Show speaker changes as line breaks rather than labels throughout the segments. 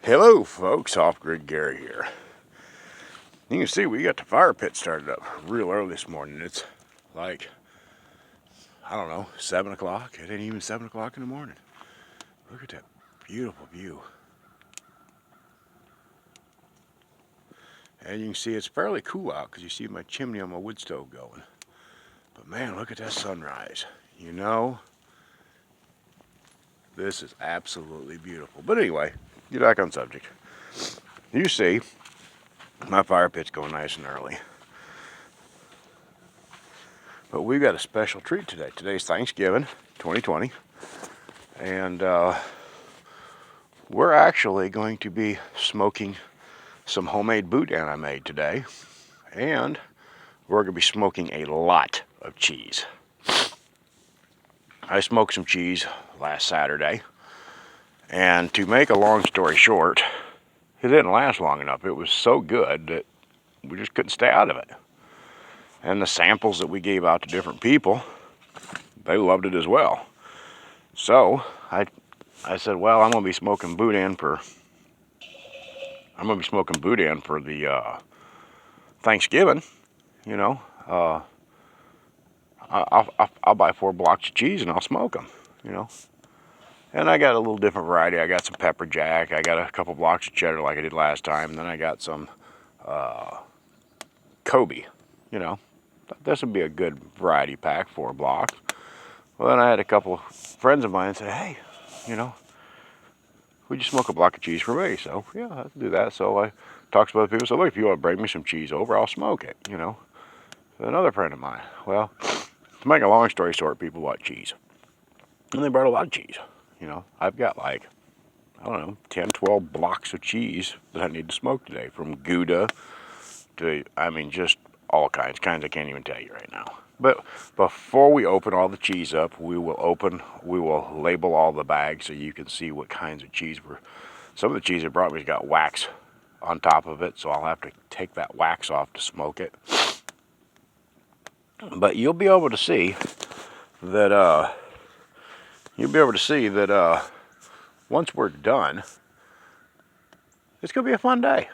Hello folks, Off-Grid Gary here. You can see we got the fire pit started up real early this morning. It's like, I don't know, 7 o'clock. It ain't even 7 o'clock in the morning. Look at that beautiful view. And you can see it's fairly cool out because you see my chimney on my wood stove going. But man, look at that sunrise. You know, this is absolutely beautiful. But anyway, get back on subject. You see, my fire pit's going nice and early. But we've got a special treat today. Today's Thanksgiving 2020. And we're actually going to be smoking some homemade Boudin I made today. And we're going to be smoking a lot of cheese. I smoked some cheese last Saturday. And to make a long story short, it didn't last long enough. It was so good that we just couldn't stay out of it. And the samples that we gave out to different people, they loved it as well. So I said, well, I'm gonna be smoking Boudin for the Thanksgiving. You know, I'll buy 4 blocks of cheese and I'll smoke them. You know, and I got a little different variety. I got some pepper jack. I got a couple blocks of cheddar like I did last time. And then I got some Kobe. You know, this would be a good variety pack, 4 blocks. Well, then I had a couple friends of mine say, hey, you know, would you smoke a block of cheese for me? So, yeah, I'll do that. So I talked to other people. So, look, if you want to bring me some cheese over, I'll smoke it, you know. Another friend of mine. Well, to make a long story short, people bought cheese. And they brought a lot of cheese. You know, I've got like, I don't know, 10, 12 blocks of cheese that I need to smoke today. From Gouda to, I mean, just all kinds I can't even tell you right now. But before we open all the cheese up, we will label all the bags so you can see what kinds of cheese some of the cheese they brought me's got wax on top of it, so I'll have to take that wax off to smoke it. But you'll be able to see that once we're done, it's gonna be a fun day.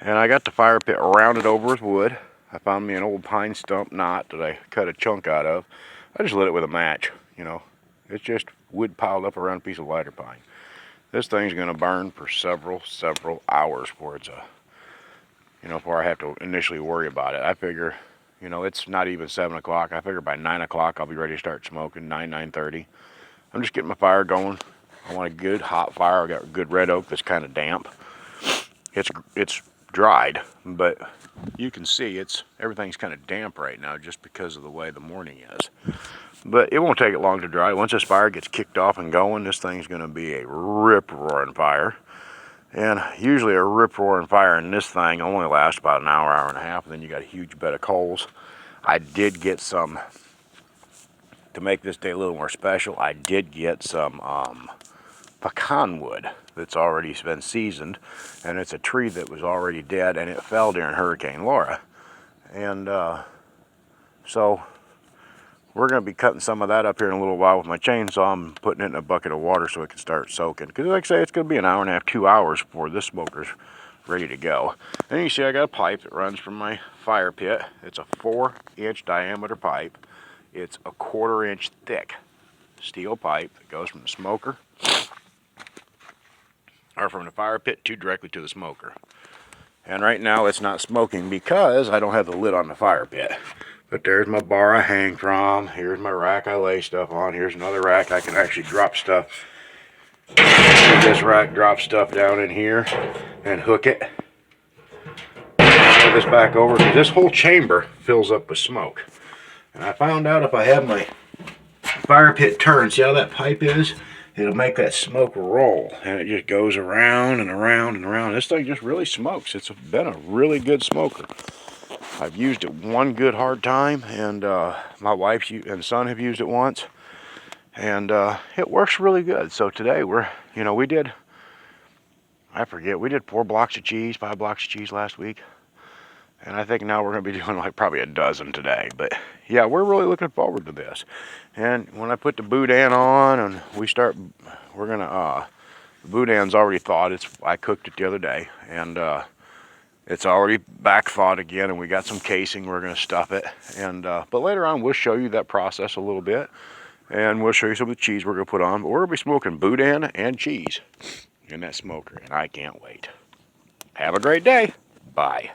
And I got the fire pit rounded over with wood. I found me an old pine stump knot that I cut a chunk out of. I just lit it with a match, you know. It's just wood piled up around a piece of lighter pine. This thing's gonna burn for several hours before before I have to initially worry about it. I figure, you know, it's not even 7 o'clock. I figure by 9 o'clock I'll be ready to start smoking, 9:30. I'm just getting my fire going. I want a good hot fire. I got good red oak that's kind of damp. It's dried, but you can see everything's kind of damp right now just because of the way the morning is. But it won't take it long to dry. Once this fire gets kicked off and going, this thing's going to be a rip-roaring fire. And usually a rip-roaring fire in this thing only lasts about an hour and a half, and then you got a huge bed of coals. I did get some, to make this day a little more special, I did get some pecan wood that's already been seasoned, and it's a tree that was already dead, and it fell during Hurricane Laura. And so we're going to be cutting some of that up here in a little while with my chainsaw. I'm putting it in a bucket of water so it can start soaking. Because like I say, it's going to be an hour and a half, 2 hours before this smoker's ready to go. And you see I got a pipe that runs from my fire pit. It's a 4-inch diameter pipe. It's a 1/4 inch thick steel pipe that goes from the smoker, or from the fire pit directly to the smoker. And right now it's not smoking because I don't have the lid on the fire pit. But there's my bar I hang from. Here's my rack I lay stuff on. Here's another rack I can actually drop stuff. This rack drops stuff down in here and hook it. Move this back over because this whole chamber fills up with smoke. And I found out if I have my fire pit turned, see how that pipe is? It'll make that smoke roll, and it just goes around and around and around. This thing just really smokes. It's been a really good smoker. I've used it one good hard time, and my wife and son have used it once, and it works really good. So today we did 4 blocks of cheese, 5 blocks of cheese last week, and I think now we're going to be doing like probably a dozen today. But yeah, we're really looking forward to this. And when I put the Boudin on and we're going to The Boudin's already thawed. I cooked it the other day, and it's already back thawed again, and we got some casing. We're going to stuff it, and but later on we'll show you that process a little bit, and we'll show you some of the cheese we're going to put on. But we're going to be smoking Boudin and cheese in that smoker, and I can't wait. Have a great day. Bye.